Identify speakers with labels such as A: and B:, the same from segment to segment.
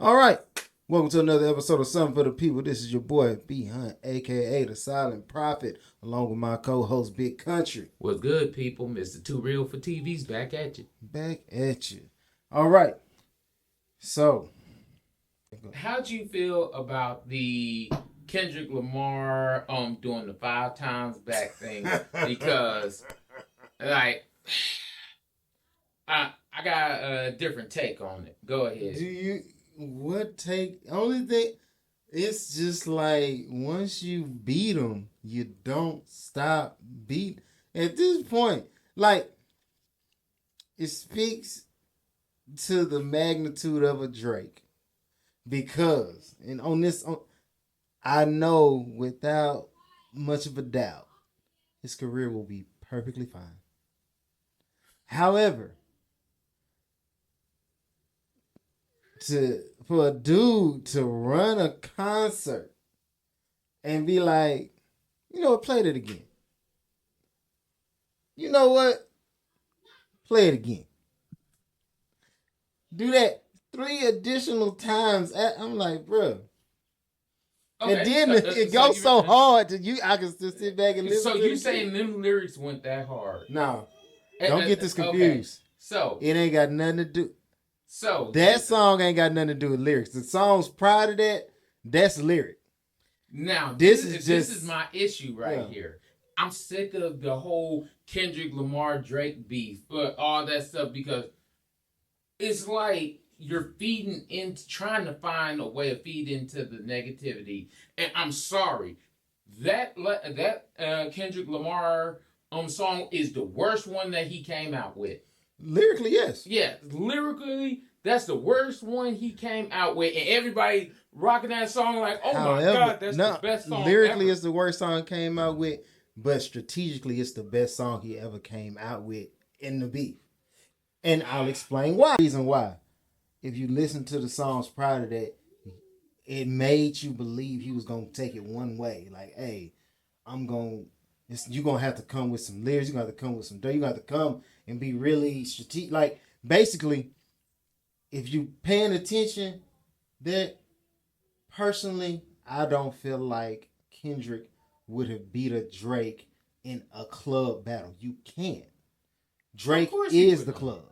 A: All right. Welcome to another episode of Something for the People. This is your boy, B Hunt, aka the Silent Prophet, along with my co-host, Big Country.
B: What's good, people? Mr. Too Real for TV's back at you.
A: Back at you. All right. So,
B: How'd you feel about the Kendrick Lamar doing the 5 times back thing? Because like I got a different take on it. Go ahead.
A: only thing, it's just like once you beat them, you don't stop beat. At this point, like, it speaks to the magnitude of a Drake. Because, I know without much of a doubt, his career will be perfectly fine. However, for a dude to run a concert and be like, you know what, play it again. You know what? Play it again. Do that 3 additional times. I'm like, bro. Okay. And then it goes so hard to you. I can just sit back and listen.
B: So you saying them lyrics went that hard?
A: No, don't get this confused.
B: Okay. So
A: it ain't got nothing to do.
B: So
A: that song ain't got nothing to do with lyrics. The songs prior to that, that's lyric.
B: Now this is my issue right here. I'm sick of the whole Kendrick Lamar Drake beef, but all that stuff, because it's like you're feeding into, trying to find a way to feed into the negativity. And I'm sorry, that Kendrick Lamar song is the worst one that he came out with.
A: Lyrically, yes.
B: Yeah, lyrically, that's the worst one he came out with, and everybody rocking that song like, oh my God, that's the best song
A: lyrically
B: ever.
A: It's the worst song he came out with, but strategically, it's the best song he ever came out with in the beef. And I'll explain why. The reason why. If you listen to the songs prior to that, it made you believe he was going to take it one way. Like, hey, you're going to have to come with some lyrics. You're going to have to come with some dirt. You're going to have to come and be really strategic. Like, basically, if you paying attention, that personally, I don't feel like Kendrick would have beat a Drake in a club battle. You can't. Drake is the club.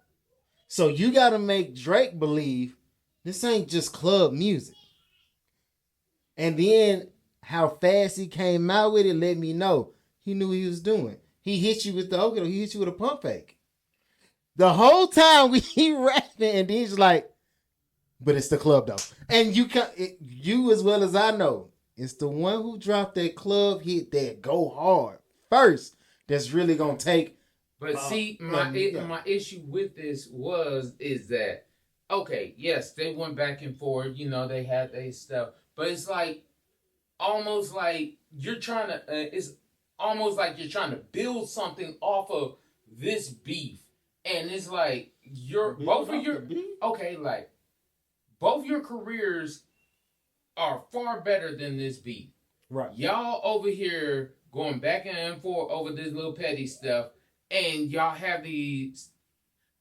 A: So you got to make Drake believe this ain't just club music. And then how fast he came out with it let me know he knew what he was doing. He hit you with he hit you with a pump fake. The whole time he rapping, and then he's like, but it's the club though. And you as well as I know, it's the one who dropped that club hit that go hard first that's really going to take.
B: But see, my issue with this is that, okay, yes, they went back and forth, they had their stuff, but it's like, almost like you're trying to build something off of this beef, and it's like both your careers are far better than this beef.
A: Right.
B: Y'all over here going back and forth over this little petty stuff. And y'all have a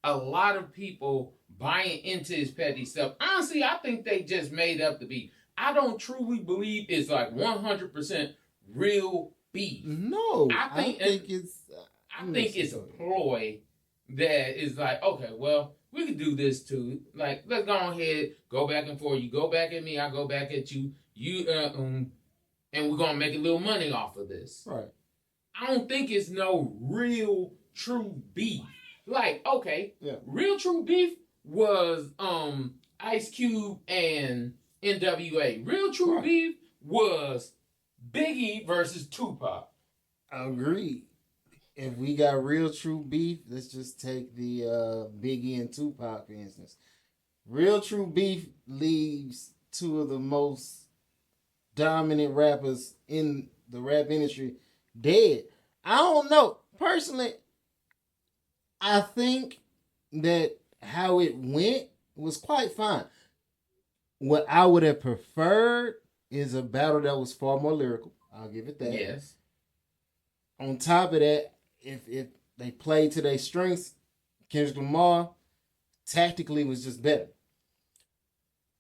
B: lot of people buying into his petty stuff. Honestly, I think they just made up the beef. I don't truly believe it's like 100% real beef.
A: No, I think it's
B: a ploy that is like, okay, well, we can do this too. Like, let's go ahead, go back and forth. You go back at me, I go back at you. And we're gonna make a little money off of this.
A: Right.
B: I don't think it's no real true beef. Like, okay, real true beef was Ice Cube and NWA. Real true beef was Biggie versus Tupac.
A: Agreed. If we got real true beef, let's just take the Biggie and Tupac, for instance. Real true beef leaves 2 of the most dominant rappers in the rap industry dead. I don't know. Personally, I think that how it went was quite fine. What I would have preferred is a battle that was far more lyrical. I'll give it that.
B: Yes.
A: On top of that, if they played to their strengths, Kendrick Lamar tactically was just better.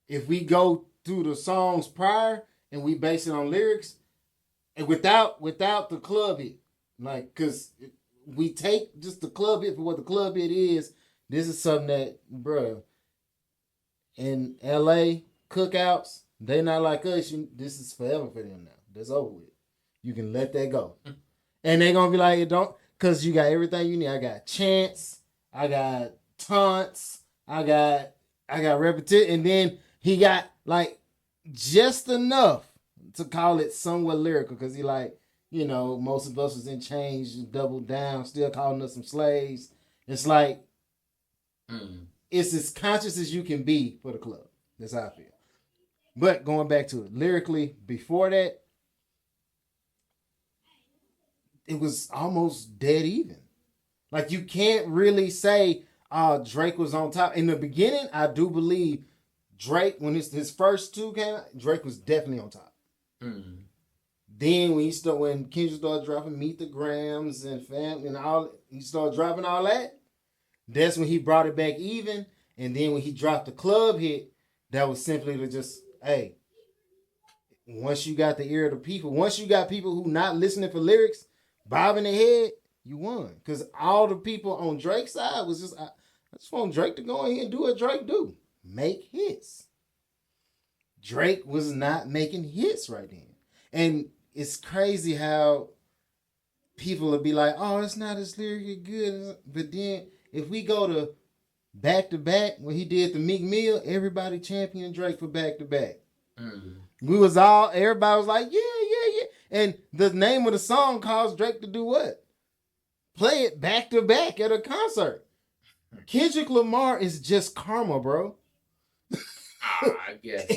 A: if we go through the songs prior and we base it on lyrics, and without the club hit, like, cause we take just the club hit for what the club hit is. This is something that, bruh, in LA cookouts, they not like us. This is forever for them now. That's over with. You can let that go. And they gonna be like, it don't, cause you got everything you need. I got chants, I got taunts, I got repetition, and then he got like just enough to call it somewhat lyrical, cause he like, you know, most of us was in chains, doubled down, still calling us some slaves. It's like, it's as conscious as you can be for the club. That's how I feel. But going back to it, lyrically, before that, it was almost dead even. Like, you can't really say Drake was on top. In the beginning, I do believe Drake, when his first two came out, Drake was definitely on top. Mm-hmm. Then when Kendrick started dropping Meet the Grams and Family and all, he started dropping all that. That's when he brought it back even. And then when he dropped the club hit, that was simply to just, hey, once you got the ear of the people, once you got people who not listening for lyrics, bobbing their head, you won. Because all the people on Drake's side was just, I just want Drake to go in here and do what Drake do. Make hits. Drake was not making hits right then. And it's crazy how people will be like, oh, it's not as lyrically good. But then if we go to back when he did the Meek Mill, everybody championed Drake for back to back. Everybody was like, yeah. And the name of the song caused Drake to do what? Play it back to back at a concert. Kendrick Lamar is just karma, bro.
B: I guess.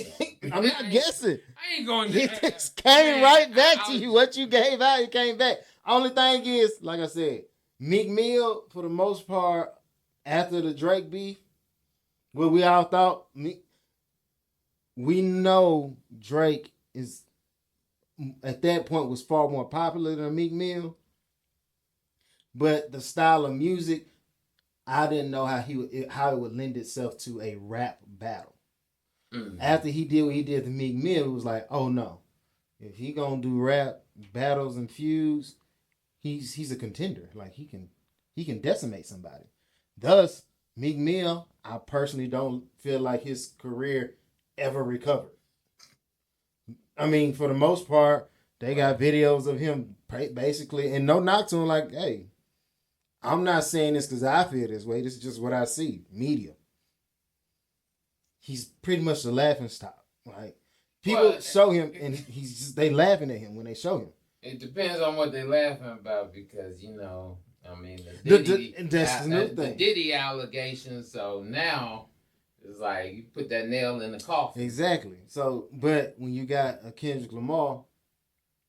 A: I'm not guessing.
B: I ain't going to.
A: It just came right back to you. What you gave out, it came back. Only thing is, like I said, Meek Mill, for the most part, after the Drake beef, what we all thought, we know Drake is, at that point, was far more popular than Meek Mill. But the style of music, I didn't know how it would lend itself to a rap battle. After he did what he did to Meek Mill, it was like, oh no, if he gonna do rap battles and feuds, he's a contender. Like he can decimate somebody. Thus, Meek Mill, I personally don't feel like his career ever recovered. I mean, for the most part, they got videos of him basically, and no knock to him, like, hey, I'm not saying this because I feel this way. This is just what I see. Media. He's pretty much the laughing stock. Like, people show him, and they laughing at him when they show him.
B: It depends on what they laughing about, because, you know, I mean, that's the new thing. The Diddy allegations. So now it's like you put that nail in the coffin.
A: Exactly. So, but when you got a Kendrick Lamar,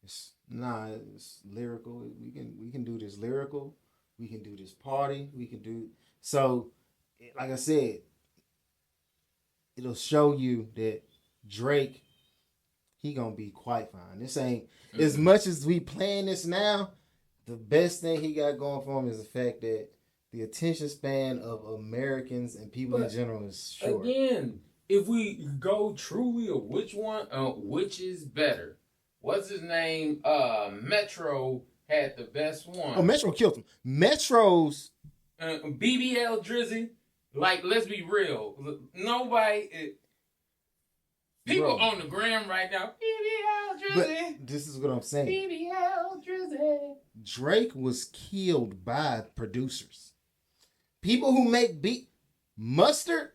A: it's lyrical. We can do this lyrical. We can do this party. We can do so. Like I said, it'll show you that Drake, he gonna be quite fine. This ain't as much as we playing this now. The best thing he got going for him is the fact that the attention span of Americans and people in general is short.
B: Again, if we go truly of which is better, what's his name? Metro had the best one.
A: Oh, Metro killed him. Metro's
B: BBL Drizzy. Like, let's be real. Nobody. People on the gram right now. BBL Drizzy.
A: But this is what I'm saying.
B: BBL Drizzy.
A: Drake was killed by producers. People who make beat. Mustard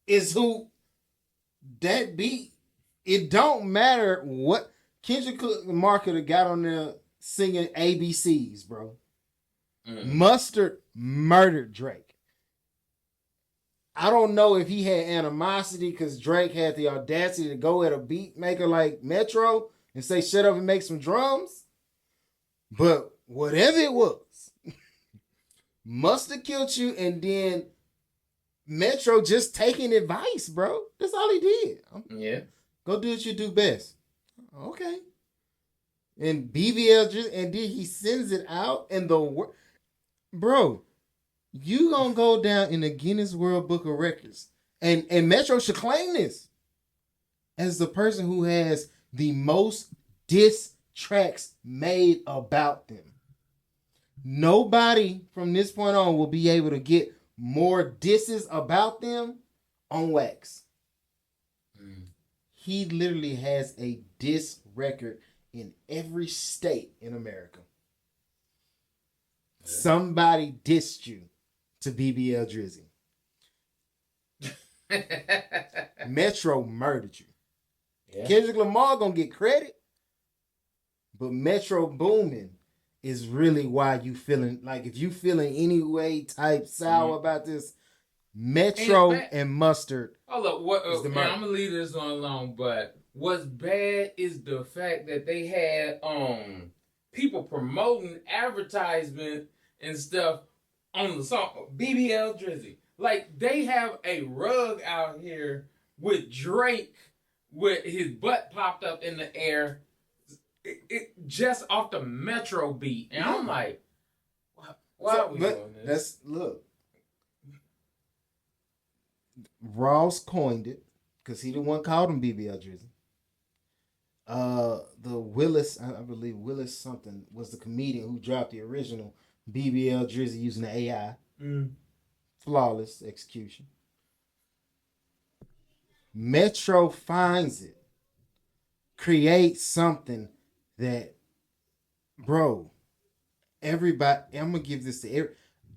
A: is who that beat. It don't matter what Kendrick Lamar could have got on there singing ABCs, bro. Mustard murdered Drake. I don't know if he had animosity because Drake had the audacity to go at a beat maker like Metro and say, shut up and make some drums. But whatever it was, Mustard killed you, and then Metro just taking advice, bro. That's all he did.
B: Yeah.
A: Go do what you do best. Okay. And BBL just, and then he sends it out, and bro, you gonna go down in the Guinness World Book of Records, and Metro should claim this. as the person who has the most diss tracks made about them. Nobody from this point on will be able to get more disses about them on wax. He literally has a diss record in every state in America. Yeah. Somebody dissed you to BBL Drizzy. Metro murdered you. Yeah. Kendrick Lamar gonna get credit, but Metro booming is really why you feeling like, if you feeling any way type sour about this, Metro and Mustard.
B: Hold up, what? I'm gonna leave this one alone. But what's bad is the fact that they had people promoting advertisement and stuff on the song BBL Drizzy. Like, they have a rug out here with Drake with his butt popped up in the air, it just off the Metro beat, and I'm like, why are we doing this?
A: Look. Ross coined it because he the one called him BBL Drizzy. The Willis, I believe Willis something, was the comedian who dropped the original BBL Drizzy using the AI. Flawless execution. Metro finds it, creates something that, bro, everybody, I'm gonna give this to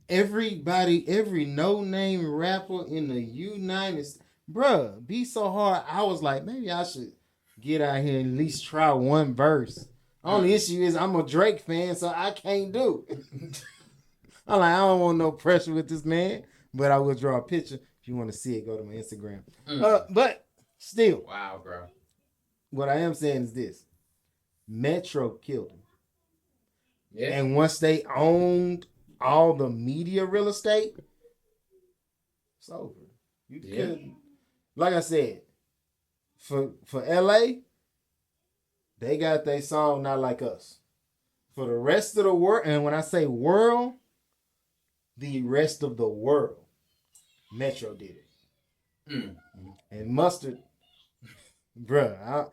A: everybody, every no-name rapper in the United States. Bruh, be so hard. I was like, maybe I should get out here and at least try one verse. Only issue is I'm a Drake fan, so I can't do it. I'm like, I don't want no pressure with this man, but I will draw a picture. If you want to see it, go to my Instagram. But still.
B: Wow, bro.
A: What I am saying is this. Metro killed him.
B: Yeah.
A: And once they owned all the media real estate, it's over. You couldn't. Like I said, for LA, they got their song Not Like Us. For the rest of the world, and when I say world, the rest of the world, Metro did it. And Mustard, bruh,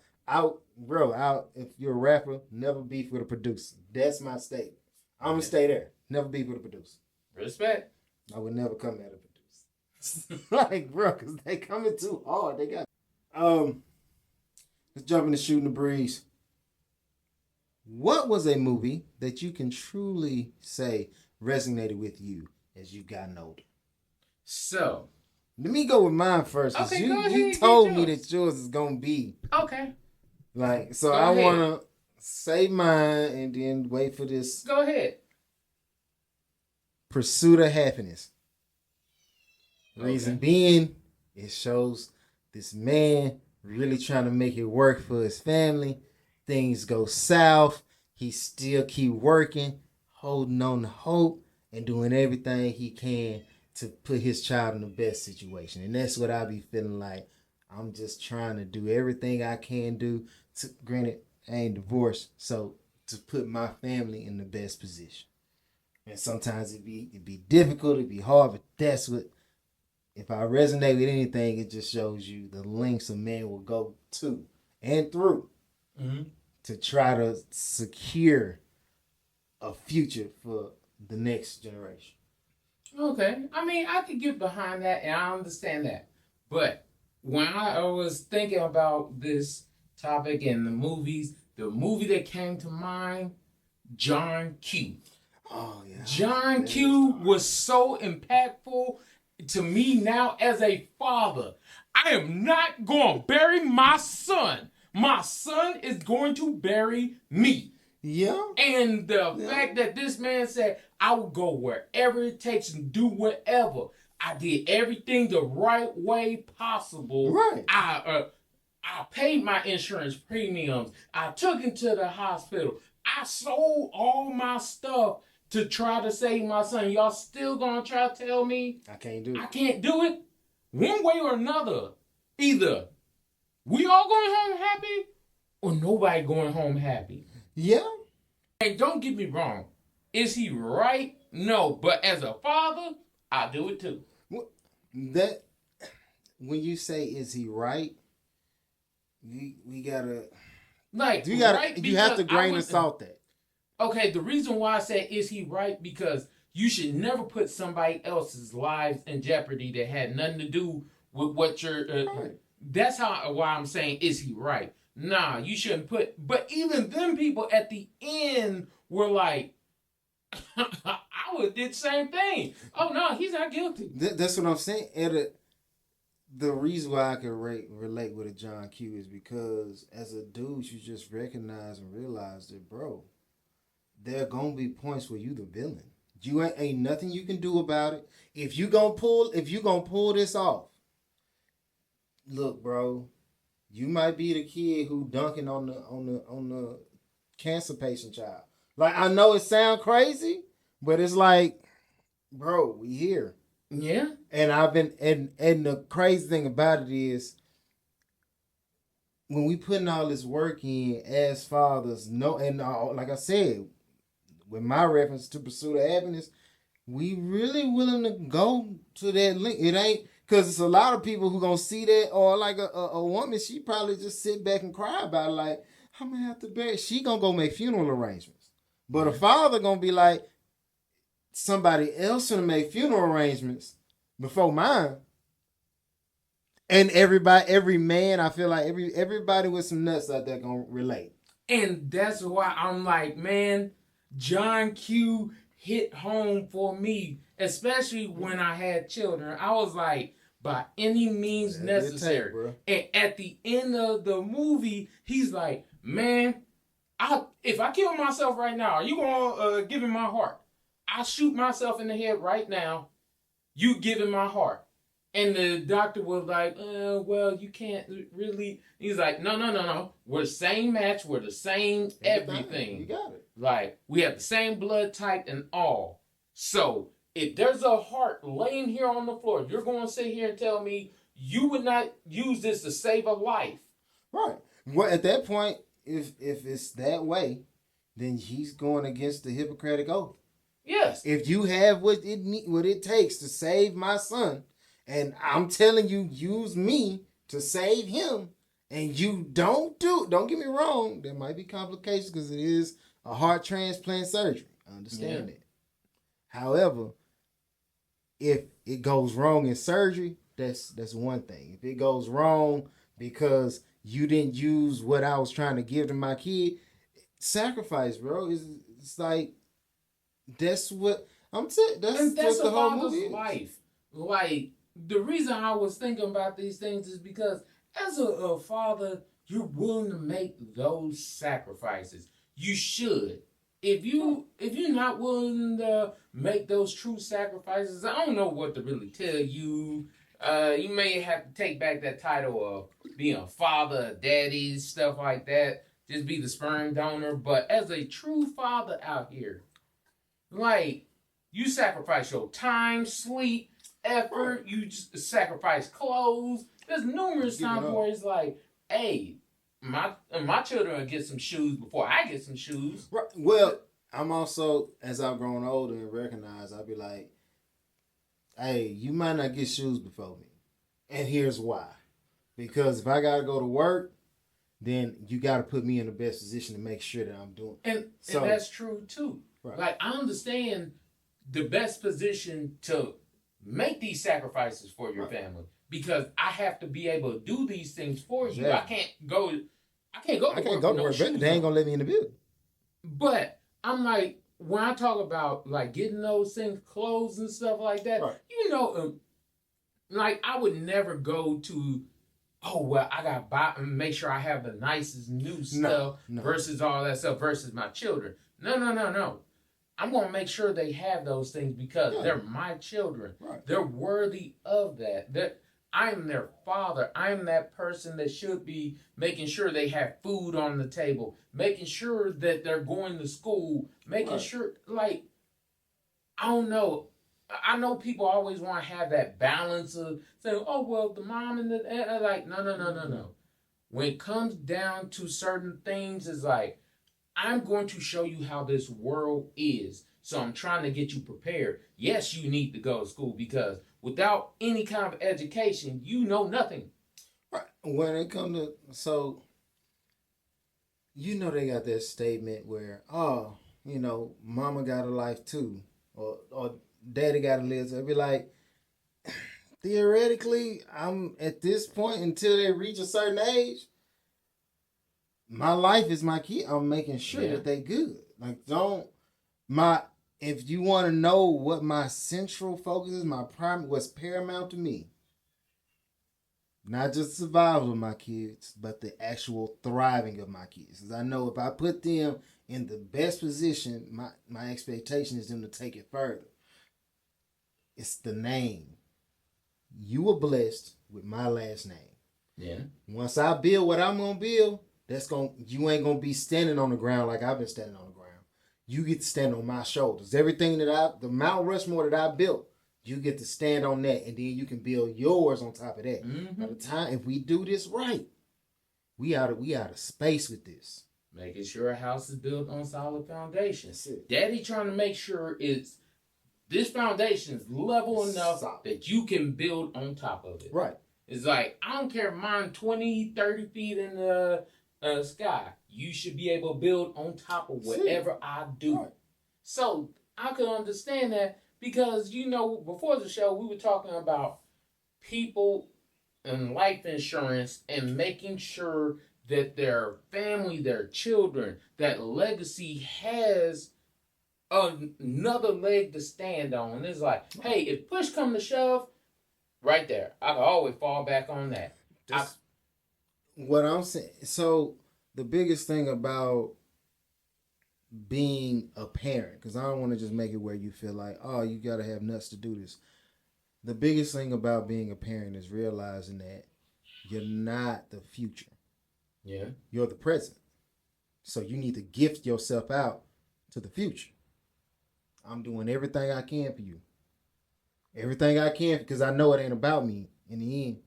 A: if you're a rapper, never beef with a producer. That's my statement. I'm going to stay there. Never beef with a producer.
B: Respect.
A: I would never come at a producer. Like, bro, because they coming too hard. They got... Let's jump into Shooting the Breeze. What was a movie that you can truly say resonated with you as you've gotten older?
B: So,
A: let me go with mine first.
B: Okay,
A: you told me that yours is going to be.
B: Okay.
A: Like, so I want to say mine and then wait for this.
B: Go ahead.
A: Pursuit of Happiness. Reason being, it shows this man really trying to make it work for his family. Things go south. He still keep working, holding on to hope, and doing everything he can to put his child in the best situation. And that's what I be feeling like. I'm just trying to do everything I can do. Granted, I ain't divorced, so to put my family in the best position. And sometimes it'd be difficult, it'd be hard, but that's what, if I resonate with anything, it just shows you the lengths a man will go to and through to try to secure a future for the next generation.
B: Okay. I mean, I could get behind that and I understand that. But when I was thinking about this topic and the movies, the movie that came to mind, John Q.
A: Oh, yeah.
B: John Q was so impactful to me now as a father. I am not going to bury my son. My son is going to bury me.
A: Yeah.
B: And the fact that this man said, I will go wherever it takes and do whatever. I did everything the right way possible.
A: Right.
B: I paid my insurance premiums. I took him to the hospital. I sold all my stuff to try to save my son. Y'all still gonna try to tell me
A: I can't do it?
B: I can't do it? One way or another. Either we all going home happy or nobody going home happy.
A: Yeah.
B: And don't get me wrong. Is he right? No. But as a father, I do it too.
A: That, when you say, is he right? we gotta
B: like
A: you gotta
B: right
A: you have to grain of salt that.
B: Okay, the reason why I say is he right because you should never put somebody else's lives in jeopardy that had nothing to do with what you're. Right. That's why I'm saying is he right? Nah, you shouldn't put. But even them people at the end were like, I would have did the same thing. Oh no, he's not guilty.
A: That's what I'm saying. The reason why I can relate with a John Q is because as a dude, you just recognize and realize that, bro, there are gonna be points where you the villain. You ain't nothing you can do about it. If you gonna pull this off, look, bro, you might be the kid who dunking on the cancer patient child. Like, I know it sound crazy, but it's like, bro, we here.
B: Yeah.
A: And I've been and the crazy thing about it is when we putting all this work in as fathers, like I said, with my reference to pursuit of happiness, we really willing to go to that link. It ain't because it's a lot of people who gonna see that, or like a woman, she probably just sit back and cry about it, like, I'm gonna have to beg. She gonna go make funeral arrangements. But a father gonna be like, somebody else gonna make funeral arrangements before mine. And every man, I feel like everybody with some nuts out there gonna relate.
B: And that's why I'm like, man, John Q hit home for me, especially when I had children. I was like, by any means necessary. And at the end of the movie, he's like, man, if I kill myself right now, are you gonna give him my heart? I'll shoot myself in the head right now. You give him my heart. And the doctor was like, well, you can't really. He's like, no. We're the same match. We're the same everything.
A: You got it.
B: Like, we have the same blood type and all. So, if there's a heart laying here on the floor, you're going to sit here and tell me you would not use this to save a life.
A: Right. Well, at that point, if it's that way, then he's going against the Hippocratic Oath.
B: Yes.
A: If you have what it takes to save my son, and I'm telling you, use me to save him, and you don't get me wrong, there might be complications because it is a heart transplant surgery. I understand that. However, if it goes wrong in surgery, that's one thing. If it goes wrong because you didn't use what I was trying to give to my kid, sacrifice, bro. It's like, that's what I'm saying. That's the whole movie.
B: Life. Like, the reason I was thinking about these things is because as a father, you're willing to make those sacrifices. You should. If you're not willing to make those true sacrifices, I don't know what to really tell you. You may have to take back that title of being a father, a daddy, stuff like that. Just be the sperm donor. But as a true father out here, like, you sacrifice your time, sleep, effort. You just sacrifice clothes. There's numerous times where it's like, hey, my children will get some shoes before I get some shoes.
A: Right. Well, I'm also, as I've grown older and recognized, I'll be like, hey, you might not get shoes before me. And here's why. Because if I got to go to work, then you got to put me in the best position to make sure that I'm doing it.
B: And that's true, too. Right. Like, I understand the best position to make these sacrifices for your family because I have to be able to do these things for you. I can't go to work.
A: They ain't gonna let me in the building.
B: But I'm like, when I talk about like getting those things, clothes and stuff like that, right. Like, I would never go to, oh well, I gotta buy and make sure I have the nicest new stuff versus all that stuff versus my children. No. I'm going to make sure they have those things because they're my children. Right. They're worthy of that. I'm their father. I'm that person that should be making sure they have food on the table, making sure that they're going to school, making sure, like, I don't know. I know people always want to have that balance of saying, oh, well, the mom and like, no. When it comes down to certain things, it's like, I'm going to show you how this world is. So I'm trying to get you prepared. Yes, you need to go to school because without any kind of education, you know nothing.
A: Right. when it come to they got that statement where mama got a life too, or daddy got to live. So it'd be like theoretically, I'm at this point until they reach a certain age. My life is my kid. I'm making sure that they good. Like if you want to know what my central focus is, what's paramount to me, not just survival of my kids, but the actual thriving of my kids. Because I know if I put them in the best position, my expectation is them to take it further. It's the name. You were blessed with my last name.
B: Yeah. Once
A: I build what I'm gonna build, you ain't gonna be standing on the ground like I've been standing on the ground. You get to stand on my shoulders. Everything the Mount Rushmore that I built, you get to stand on that, and then you can build yours on top of that. Mm-hmm. By the time, if we do this right, we out of space with this.
B: Making sure a house is built on solid foundations. Daddy trying to make sure this foundation is level enough that you can build on top of it.
A: Right.
B: It's like, I don't care if mine 20, 30 feet in the sky. You should be able to build on top of whatever I do. Right. So I could understand that because, before the show, we were talking about people and life insurance and making sure that their family, their children, that legacy has another leg to stand on. It's like, hey, if push come to shove, right there, I can always fall back on that.
A: What I'm saying, so the biggest thing about being a parent, because I don't want to just make it where you feel like, oh, you got to have nuts to do this. The biggest thing about being a parent is realizing that you're not the future.
B: Yeah.
A: You're the present. So you need to gift yourself out to the future. I'm doing everything I can for you. Everything I can, because I know it ain't about me in the end.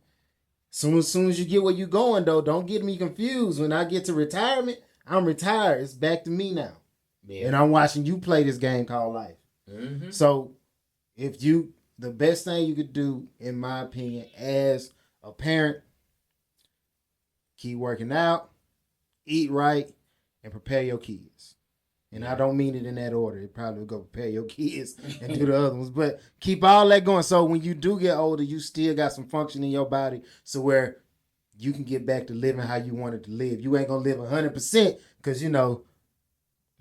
A: Soon as you get where you're going, though, don't get me confused. When I get to retirement, I'm retired. It's back to me now. Yeah. And I'm watching you play this game called life. Mm-hmm. So the best thing you could do, in my opinion, as a parent, keep working out, eat right, and prepare your kids. And I don't mean it in that order. It probably will go prepare your kids and do the other ones. But keep all that going. So when you do get older, you still got some function in your body so where you can get back to living how you wanted to live. You ain't going to live 100% because,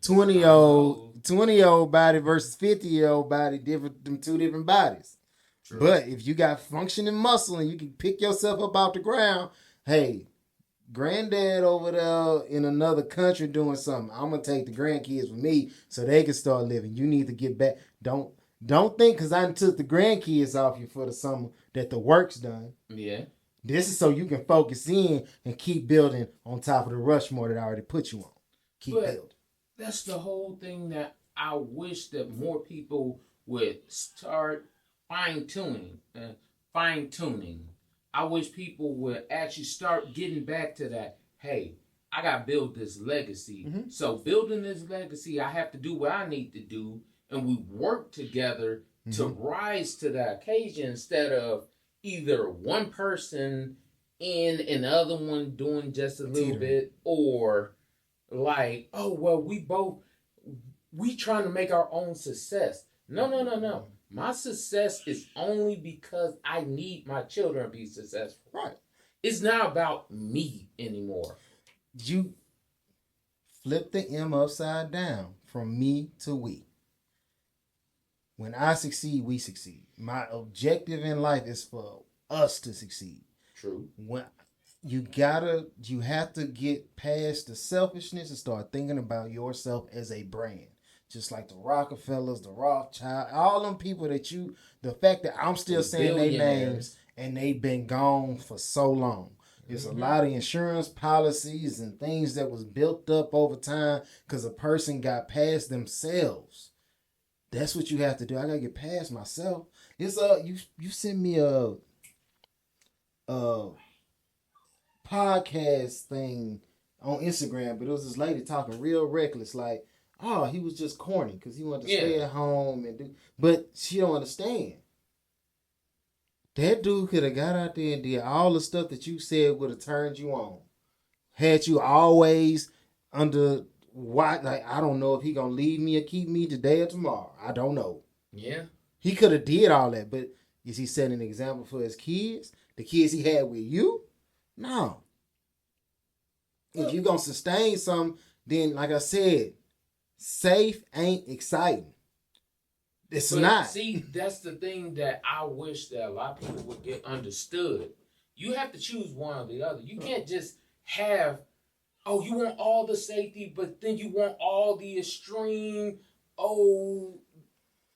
A: 20-year-old body versus 50-year-old body, them two different bodies. True. But if you got functioning muscle and you can pick yourself up off the ground, hey, granddad over there in another country doing something, I'm gonna take the grandkids with me so they can start living. You need to get back. Don't think because I took the grandkids off you for the summer that the work's done.
B: Yeah.
A: This is so you can focus in and keep building on top of the Rushmore that I already put you on. Keep building.
B: That's the whole thing that I wish that more people would start fine-tuning. I wish people would actually start getting back to that. Hey, I got to build this legacy. Mm-hmm. So building this legacy, I have to do what I need to do. And we work together to rise to that occasion instead of either one person in and the other one doing just a little bit, or like, oh, well, we trying to make our own success. No. My success is only because I need my children to be successful.
A: Right.
B: It's not about me anymore.
A: You flip the M upside down from me to we. When I succeed, we succeed. My objective in life is for us to succeed.
B: True.
A: When you have to get past the selfishness and start thinking about yourself as a brand. Just like the Rockefellers, the Rothschild, all them people the fact that I'm still saying their names and they've been gone for so long. There's a lot of insurance policies and things that was built up over time because a person got past themselves. That's what you have to do. I gotta get past myself. It's you sent me a podcast thing on Instagram, but it was this lady talking real reckless, like, oh, he was just corny because he wanted to stay at home and do. But she don't understand. That dude could have got out there and did all the stuff that you said would have turned you on. Had you always under what? Like, I don't know if he gonna leave me or keep me today or tomorrow. I don't know.
B: Yeah.
A: He could have did all that, but is he setting an example for his kids? The kids he had with you? No. If you gonna sustain something, then like I said, safe ain't exciting. It's not.
B: See, that's the thing that I wish that a lot of people would get understood. You have to choose one or the other. You can't just have, you want all the safety, but then you want all the extreme,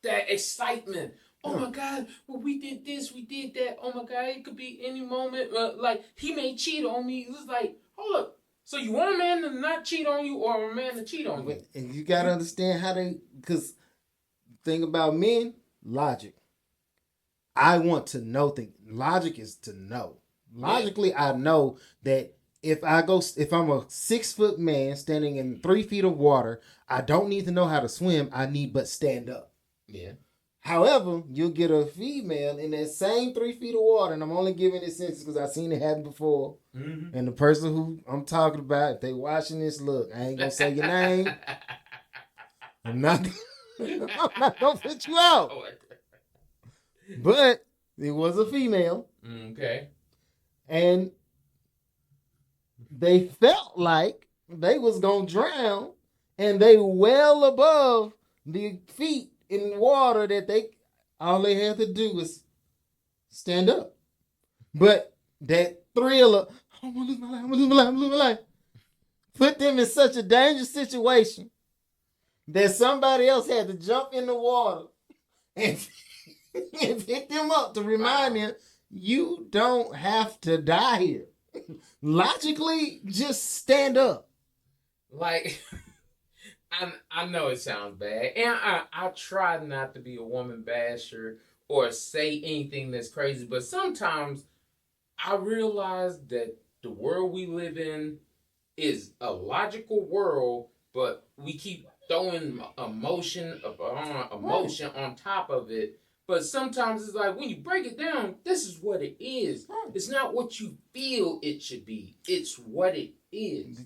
B: that excitement. Oh my God, well, we did this, we did that. Oh my God, it could be any moment. Like, he may cheat on me. It's like, hold up. So you want a man to not cheat on you or a man to cheat on you?
A: And you got to understand how because the thing about men, logic. I want to know things. Logic is to know. Logically, I know that if I'm a 6 foot man standing in 3 feet of water, I don't need to know how to swim. I need but stand up.
B: Yeah.
A: However, you'll get a female in that same 3 feet of water, and I'm only giving this instance because I've seen it happen before. Mm-hmm. And the person who I'm talking about, if they watching this, look, I ain't gonna say your name. I'm not gonna put you out. But it was a female.
B: Okay.
A: And they felt like they was gonna drown, and they well above the feet in water that all they had to do was stand up. But that thrill of, I'm gonna lose my life, put them in such a dangerous situation that somebody else had to jump in the water and pick them up to remind them, you don't have to die here. Logically, just stand up.
B: Like, I know it sounds bad, and I try not to be a woman basher or say anything that's crazy, but sometimes I realize that the world we live in is a logical world, but we keep throwing emotion on top of it. But sometimes it's like, when you break it down, this is what it is. It's not what you feel it should be. It's what it is.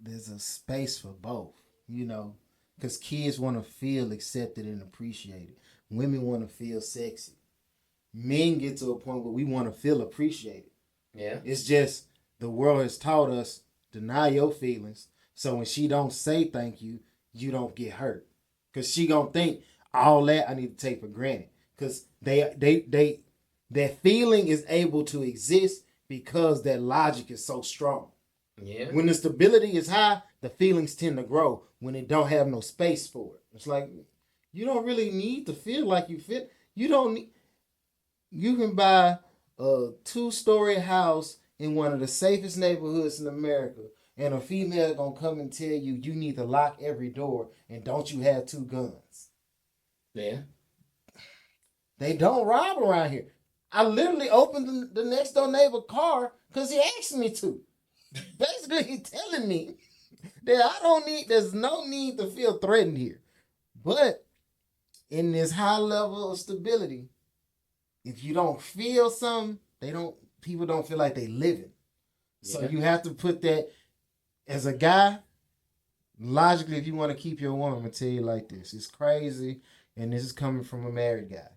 A: There's a space for both. Because kids want to feel accepted and appreciated. Women want to feel sexy. Men get to a point where we want to feel appreciated.
B: Yeah.
A: It's just the world has taught us, deny your feelings. So when she don't say thank you, you don't get hurt. Because she going to think all that I need to take for granted. Because that feeling is able to exist because that logic is so strong.
B: Yeah.
A: When the stability is high, the feelings tend to grow when it don't have no space for it. It's like, you don't really need to feel like you feel. You can buy a 2-story house in one of the safest neighborhoods in America, and a female gonna come and tell you need to lock every door and don't you have 2 guns.
B: Yeah.
A: They don't rob around here. I literally opened the next door neighbor car because he asked me to. Basically, he's telling me that there's no need to feel threatened here. But in this high level of stability, if you don't feel something, people don't feel like they living. Yeah. So you have to put that, as a guy, logically, if you want to keep your woman, I'm going to tell you like this. It's crazy, and this is coming from a married guy.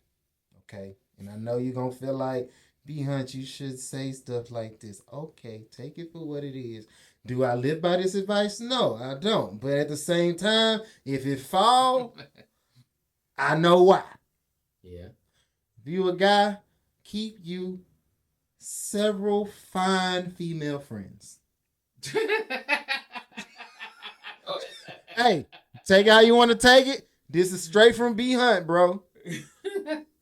A: Okay? And I know you're going to feel like, B-Hunt, you should say stuff like this. Okay, take it for what it is. Do I live by this advice? No, I don't. But at the same time, if it fall, I know why.
B: Yeah.
A: If you a guy, keep you several fine female friends. Hey, take it how you want to take it. This is straight from B-Hunt, bro.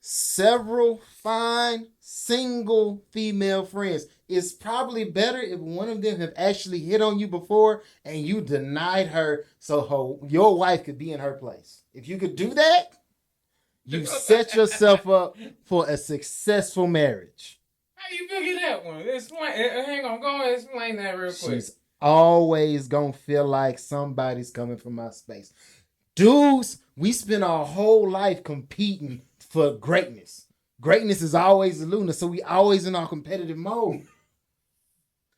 A: Several fine single female friends. It's probably better if one of them have actually hit on you before and you denied her so your wife could be in her place. If you could do that, you set yourself up for a successful marriage.
B: How you figure that one? Hang on, go ahead, explain that real quick.
A: She's always gonna feel like somebody's coming from my space. Dudes, we spend our whole life competing for greatness. Greatness is always the Luna, so we always in our competitive mode.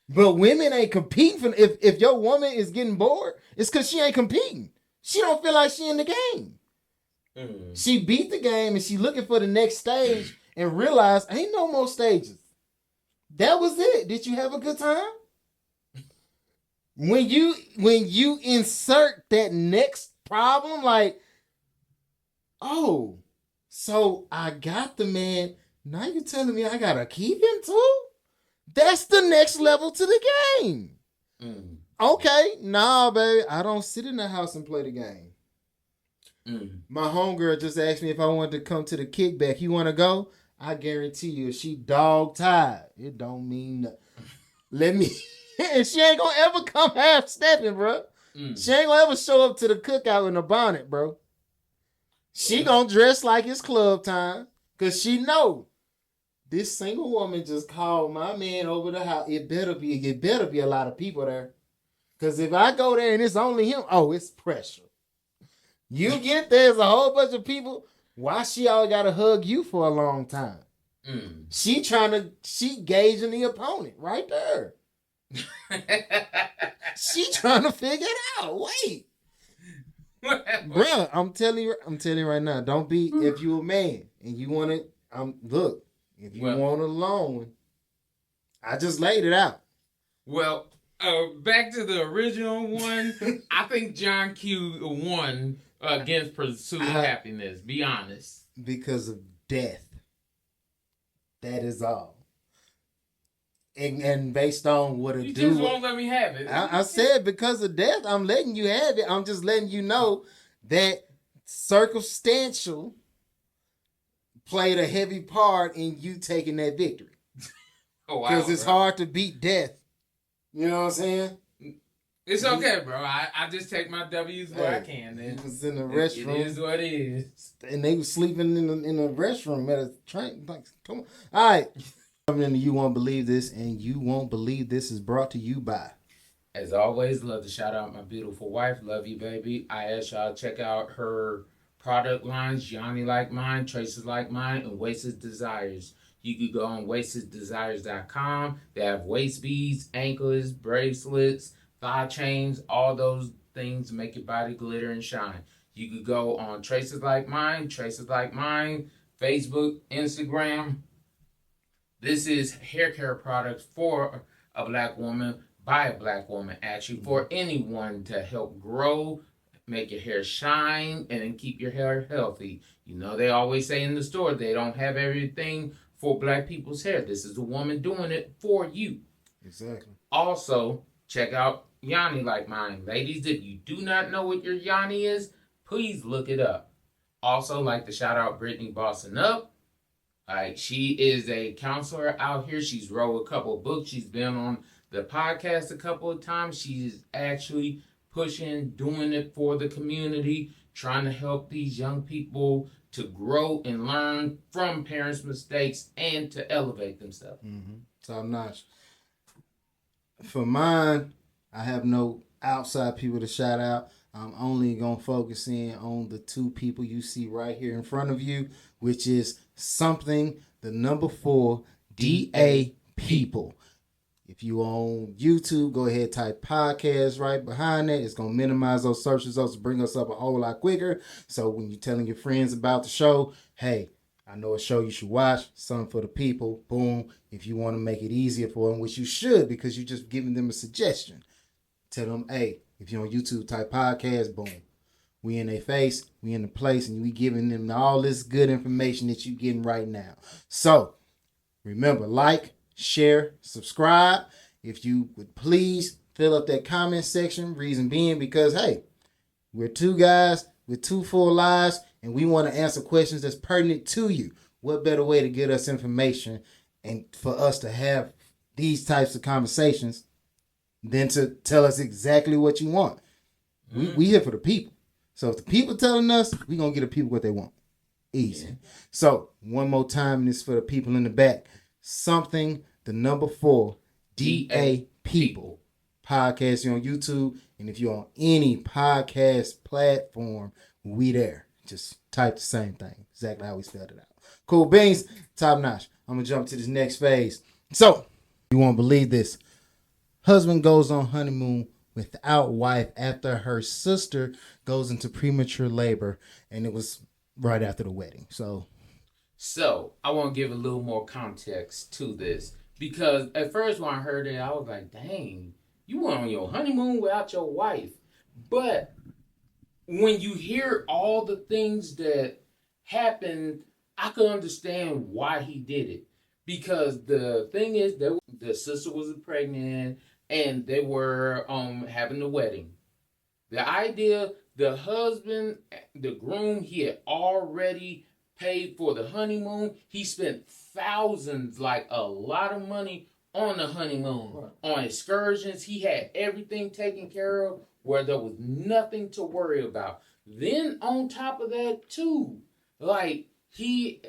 A: But women ain't competing for. If your woman is getting bored, it's because she ain't competing. She don't feel like she in the game. She beat the game and she looking for the next stage and realize ain't no more stages. That was it. Did you have a good time? When you insert that next problem, like, oh, so I got the man. Now you telling me I gotta keep him too? That's the next level to the game. Okay, nah, baby. I don't sit in the house and play the game. My homegirl just asked me if I wanted to come to the kickback. You want to go? I guarantee you, if she dog tired, it don't mean nothing. Let me. And she ain't gonna ever come half stepping, bro. She ain't gonna ever show up to the cookout in a bonnet, bro. She gonna dress like it's club time, cause she know this single woman just called my man over the house. It better be a lot of people there, cause if I go there and it's only him, oh, it's pressure. You get there's a whole bunch of people. Why she all gotta hug you for a long time? She gauging the opponent right there. She trying to figure it out. Wait, bruh, I'm telling you right now. Don't be if you a man and you want it. Look, if you want a loan, I just laid it out.
B: Well, back to the original one. I think John Q won against Pursue Happiness. Be honest,
A: because of death. That is all. And based on what it
B: you
A: do,
B: just won't let me have it.
A: I said because of death, I'm letting you have it. I'm just letting you know that circumstantial played a heavy part in you taking that victory.
B: Oh wow!
A: Because it's hard to beat death. You know what I'm saying?
B: It's okay, bro. I just take my W's where I can.
A: He was in the restroom.
B: It is what it is.
A: And they was sleeping in the restroom at a train. Like, come on. All right. Coming into You Won't Believe This, and You Won't Believe This is brought to you by.
B: As always, love to shout out my beautiful wife. Love you, baby. I ask y'all to check out her product lines, Yanni Like Mine, Traces Like Mine, and Wasted Desires. You could go on wastedesires.com. They have waist beads, anklets, bracelets, thigh chains, all those things to make your body glitter and shine. You could go on Traces Like Mine, Facebook, Instagram. This is hair care products for a black woman, by a black woman, actually, for anyone to help grow, make your hair shine, and then keep your hair healthy. You know, they always say in the store, they don't have everything for black people's hair. This is the woman doing it for you.
A: Exactly.
B: Also, check out Yanni Like Mine. Ladies, if you do not know what your Yanni is, please look it up. Also, like to shout out Brittany Boston Up. She is a counselor out here. She's wrote a couple of books. She's been on the podcast a couple of times. She's actually pushing, doing it for the community, trying to help these young people to grow and learn from parents' mistakes and to elevate themselves.
A: Top notch. For mine, I have no outside people to shout out. I'm only going to focus in on the two people you see right here in front of you, which is something, the number 4, DA People. If you on YouTube, go ahead, type podcast right behind that. It's going to minimize those search results, bring us up a whole lot quicker. So when you're telling your friends about the show, hey, I know a show you should watch, something for the people, boom. If you want to make it easier for them, which you should because you're just giving them a suggestion. Tell them, hey, if you're on YouTube, type podcast, boom. We in their face, we in the place, and we giving them all this good information that you getting right now. So, remember, like, share, subscribe. If you would please fill up that comment section. Reason being because, hey, we're two guys with two full lives, and we want to answer questions that's pertinent to you. What better way to get us information and for us to have these types of conversations than to tell us exactly what you want? We here for the people. So if the people telling us, we going to get the people what they want. Easy. Yeah. So one more time, and this for the people in the back. Something, the number 4, DA People. Podcast on YouTube. And if you're on any podcast platform, we there. Just type the same thing. Exactly how we spelled it out. Cool beans, top notch. I'm gonna jump to this next phase. So, you won't believe this. Husband goes on honeymoon without wife after her sister goes into premature labor, and it was right after the wedding. So
B: I want to give a little more context to this because at first when I heard it, I was like, "Dang, you went on your honeymoon without your wife." But when you hear all the things that happened, I can understand why he did it. Because the thing is, the sister was pregnant and they were having the wedding. The idea, the husband, the groom, he had already paid for the honeymoon. He spent thousands, like a lot of money on the honeymoon, right, on excursions. He had everything taken care of where there was nothing to worry about. Then on top of that too, like he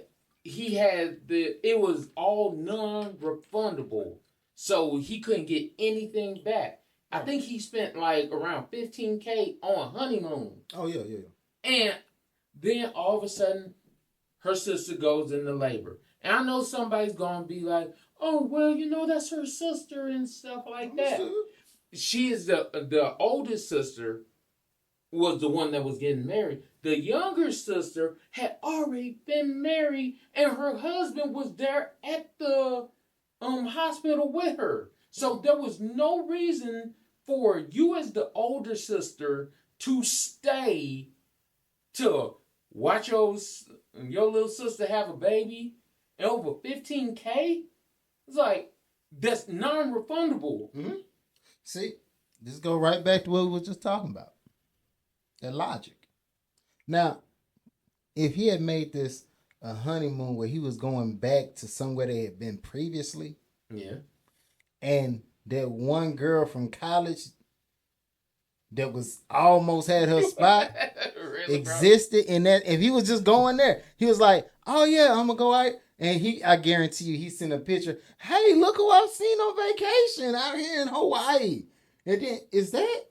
B: had it was all non-refundable. So he couldn't get anything back. I think he spent like around $15,000 on honeymoon.
A: Oh yeah.
B: And then all of a sudden, her sister goes into labor. And I know somebody's gonna be like, "Oh well, that's her sister and stuff like that." She is the oldest sister was the one that was getting married. The younger sister had already been married, and her husband was there at the hospital with her. So there was no reason for you as the older sister to stay to watch your little sister have a baby and over $15,000. It's like that's non-refundable.
A: Mm-hmm. See, this go right back to what we were just talking about. That logic. Now, if he had made this a honeymoon where he was going back to somewhere they had been previously,
B: yeah,
A: and that one girl from college that was almost had her spot really, existed, and that if he was just going there, he was like, "Oh yeah, I'm gonna go out." And I guarantee you, he sent a picture. "Hey, look who I've seen on vacation out here in Hawaii." And then is that?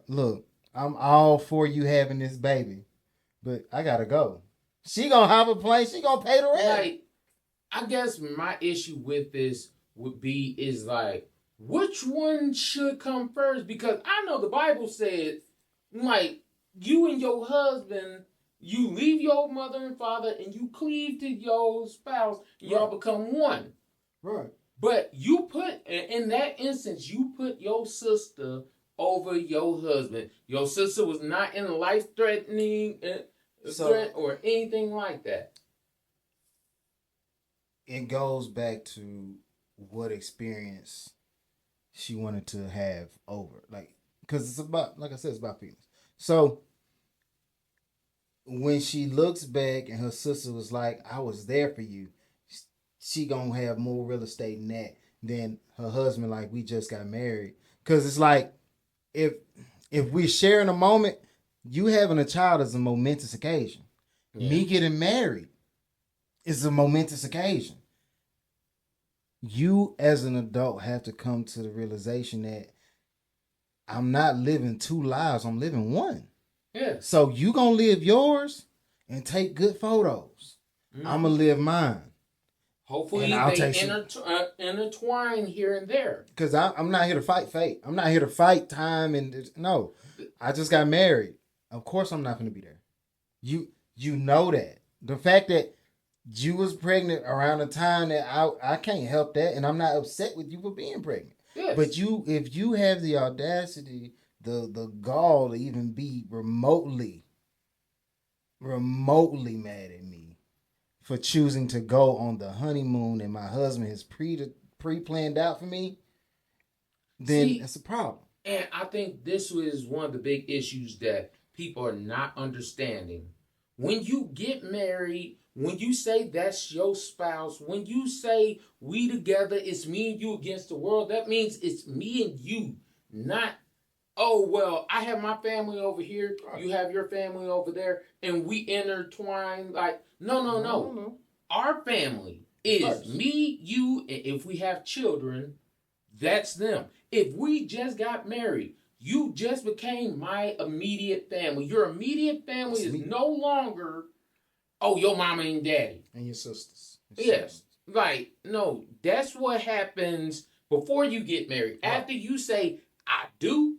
A: Look, I'm all for you having this baby, but I gotta go. She gonna have a plane. She gonna pay the rent.
B: Like, I guess my issue with this is like, which one should come first? Because I know the Bible says, like, you and your husband, you leave your mother and father and you cleave to your spouse, and y'all become one.
A: Right.
B: But you put, in that instance, you put your sister over your husband. Your sister was not in a life-threatening threat or anything like that.
A: It goes back to what experience she wanted to have over. Like, because it's about, like I said, it's about feelings. So, when she looks back and her sister was like, "I was there for you," she gonna have more real estate in that than her husband, like, "We just got married." Because it's like, if we're sharing a moment, you having a child is a momentous occasion. Yeah. Me getting married is a momentous occasion. You as an adult have to come to the realization that I'm not living two lives, I'm living one.
B: Yeah.
A: So you gonna live yours and take good photos. Mm-hmm. I'm gonna live mine.
B: Hopefully they intertwine here and there.
A: Because I'm not here to fight fate. I'm not here to fight time. No, I just got married. Of course I'm not going to be there. You know that. The fact that you was pregnant around the time that I can't help that, and I'm not upset with you for being pregnant. Yes. But if you have the audacity, the gall to even be remotely mad at me for choosing to go on the honeymoon and my husband has pre-planned out for me, then that's a problem.
B: And I think this is one of the big issues that people are not understanding. When you get married, when you say that's your spouse, when you say we together, it's me and you against the world, that means it's me and you, not, "Oh, well, I have my family over here, you have your family over there, and we intertwine." Like, no. Our family is me, you, and if we have children, that's them. If we just got married, you just became my immediate family. Your immediate family is no longer oh, your mama and daddy.
A: And your sisters.
B: Yes. Like, no, that's what happens before you get married. Right. After you say, I do,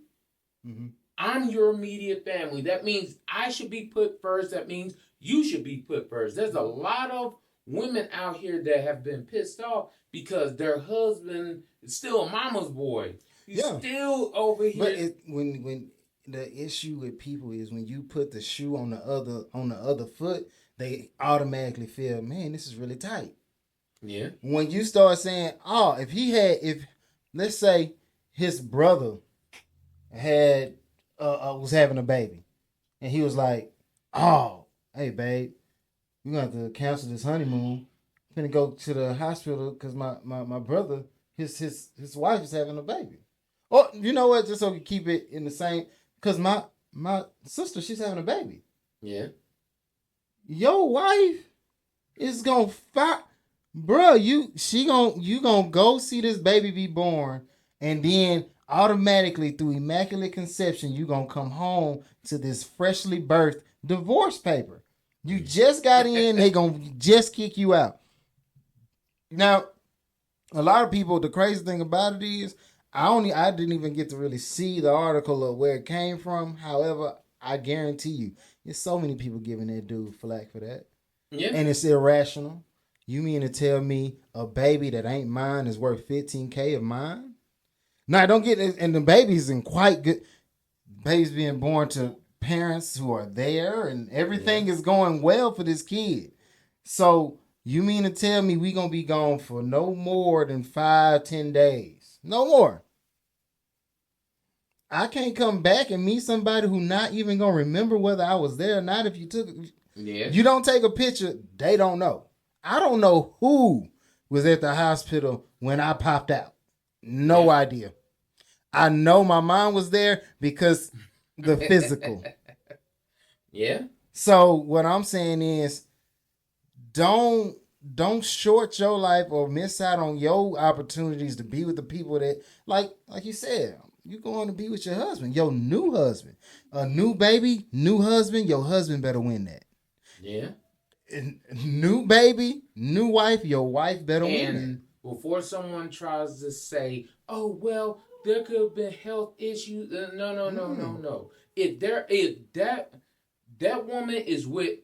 B: I'm your immediate family. That means I should be put first. That means you should be put first. There's a lot of women out here that have been pissed off because their husband is still a mama's boy. He's still over here.
A: But when the issue with people is when you put the shoe on the other foot, they automatically feel, man, this is really tight.
B: Yeah.
A: When you start saying, oh, if let's say his brother had was having a baby, and he was like, oh, hey babe, we're gonna have to cancel this honeymoon. I'm gonna go to the hospital because my brother, his wife is having a baby. Or you know what? Just so we keep it in the same, because my sister, she's having a baby.
B: Yeah.
A: Your wife is gonna fight, bro. You gonna go see this baby be born, and then automatically through immaculate conception, you gonna come home to this freshly birthed divorce paper. You just got in, they gonna just kick you out. Now, a lot of people, the crazy thing about it is, I didn't even get to really see the article of where it came from. However, I guarantee you, there's so many people giving that dude flack for that.
B: Yeah.
A: And it's irrational. You mean to tell me a baby that ain't mine is worth $15,000 of mine? Now, don't get it. And the baby's in quite good. Baby's being born to parents who are there, and everything is going well for this kid. So you mean to tell me we gonna be gone for no more than 5-10 days? No more. I can't come back and meet somebody who not even gonna remember whether I was there or not. If you took, you don't take a picture, they don't know. I don't know who was at the hospital when I popped out. No idea. I know my mom was there because the physical.
B: Yeah.
A: So what I'm saying is, don't short your life or miss out on your opportunities to be with the people that, like you said, you're going to be with your husband, your new husband. A new baby, new husband, your husband better win that.
B: Yeah.
A: New baby, new wife, your wife better win
B: that. Before someone tries to say, oh, well, there could have been health issues. No. If that woman is with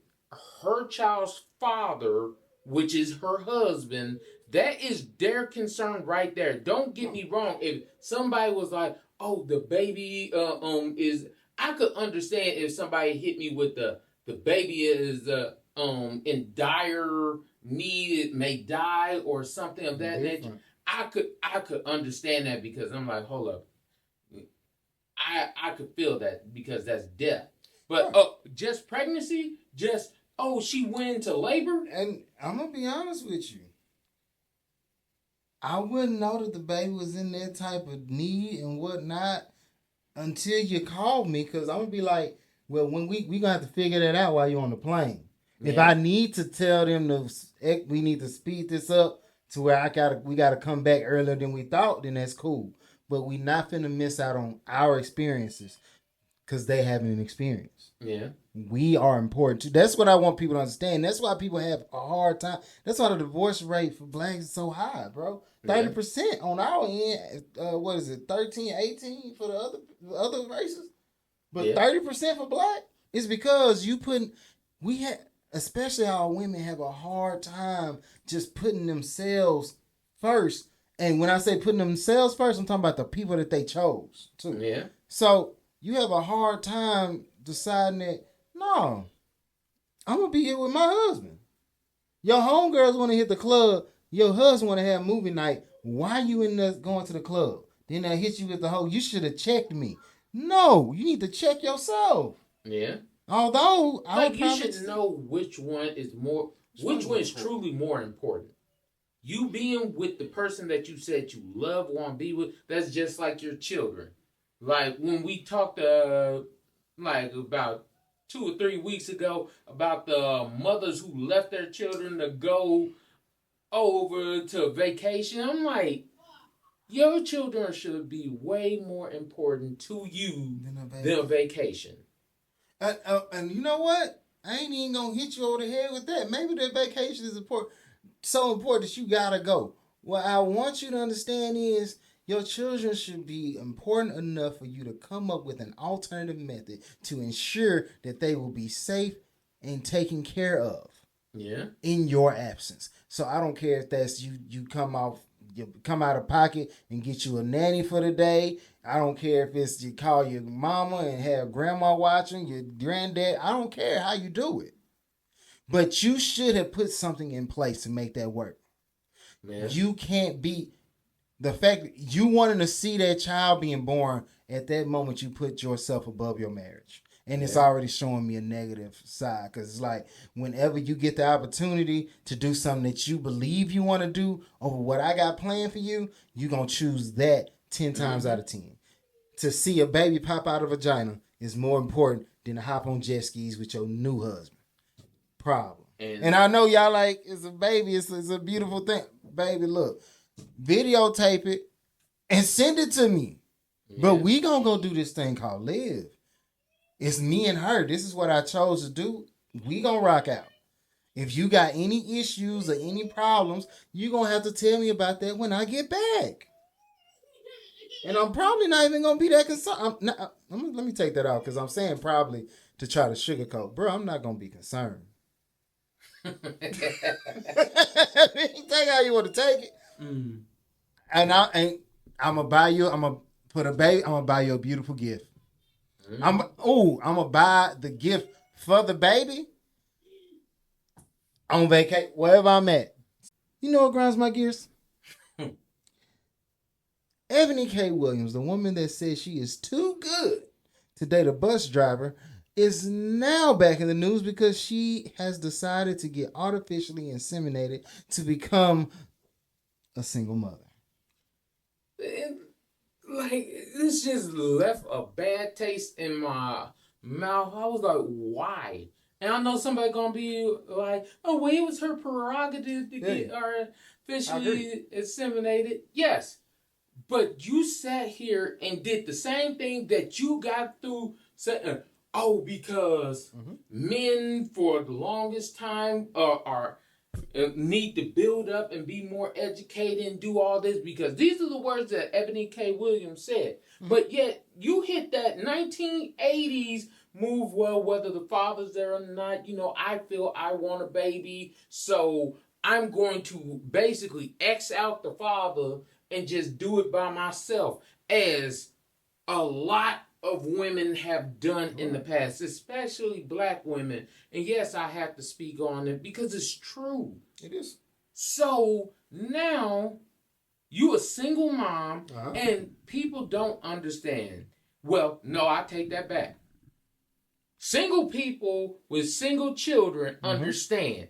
B: her child's father, which is her husband, that is their concern right there. Don't get me wrong. If somebody was like, oh, the baby is, I could understand if somebody hit me with the baby is in dire need, it may die or something of that nature. I could understand that because I'm like, hold up. I could feel that because that's death. But just pregnancy, she went into labor.
A: And I'm going to be honest with you. I wouldn't know that the baby was in that type of need and whatnot until you called me, because I'm going to be like, well, when we going to have to figure that out while you're on the plane. Yeah. If I need to tell them we need to speed this up to where we got to come back earlier than we thought, then that's cool. But we not finna miss out on our experiences because they haven't an experience.
B: Yeah.
A: We are important too. That's what I want people to understand. That's why people have a hard time. That's why the divorce rate for blacks is so high, bro. 30% on our end. What is it? 13, 18 for the other races? But 30% for black is because especially our women have a hard time just putting themselves first. And when I say putting themselves first, I'm talking about the people that they chose too.
B: Yeah.
A: So you have a hard time deciding that, no, I'm going to be here with my husband. Your homegirls want to hit the club. Your husband want to have movie night. Why you in there going to the club? Then they hit you with the whole, you should have checked me. No, you need to check yourself.
B: Yeah.
A: Although
B: you should know which one is truly more important. You being with the person that you said you love, want to be with, that's just like your children. Like when we talked like about 2 or 3 weeks ago about the mothers who left their children to go over to vacation, I'm like, your children should be way more important to you than a vacation.
A: And you know what? I ain't even gonna hit you over the head with that. Maybe the vacation is important, so important that you gotta go. What I want you to understand is your children should be important enough for you to come up with an alternative method to ensure that they will be safe and taken care of.
B: Yeah.
A: In your absence. So I don't care if that's you come out of pocket and get you a nanny for the day. I don't care if it's you call your mama and have grandma watching, your granddad. I don't care how you do it. But you should have put something in place to make that work. Yeah. You can't be the fact that you wanting to see that child being born at that moment. You put yourself above your marriage. And it's already showing me a negative side, because it's like whenever you get the opportunity to do something that you believe you want to do over what I got planned for you, you're going to choose that 10 times out of 10. To see a baby pop out of a vagina is more important than to hop on jet skis with your new husband. Problem. And I know y'all like, it's a baby, it's a beautiful thing. Baby, look, videotape it and send it to me. Yeah. But we going to go do this thing called live. It's me and her. This is what I chose to do. We gonna rock out. If you got any issues or any problems, you gonna have to tell me about that when I get back. And I'm probably not even gonna be that concerned. Let me take that out, because I'm saying probably to try to sugarcoat. Bro, I'm not gonna be concerned. Take how you want to take it. Mm. And I'm gonna buy you. I'm gonna buy you a beautiful gift. I'm gonna buy the gift for the baby on vacation, wherever I'm at. You know what grinds my gears? Eboni K. Williams, the woman that says she is too good to date a bus driver, is now back in the news because she has decided to get artificially inseminated to become a single mother.
B: Like, this just left a bad taste in my mouth. I was like, why? And I know somebody gonna be like, oh, well, it was her prerogative to get artificially inseminated. Yes. But you sat here and did the same thing that you got through saying, because men for the longest time are need to build up and be more educated and do all this, because these are the words that Eboni K. Williams said. Mm-hmm. But yet you hit that 1980s move, well, whether the father's there or not, I feel I want a baby, so I'm going to basically X out the father and just do it by myself, as a lot of women have done in the past, especially black women. And yes, I have to speak on it because it's true.
A: It is.
B: So now you a single mom, and people don't understand. Well, no, I take that back. Single people with single children understand.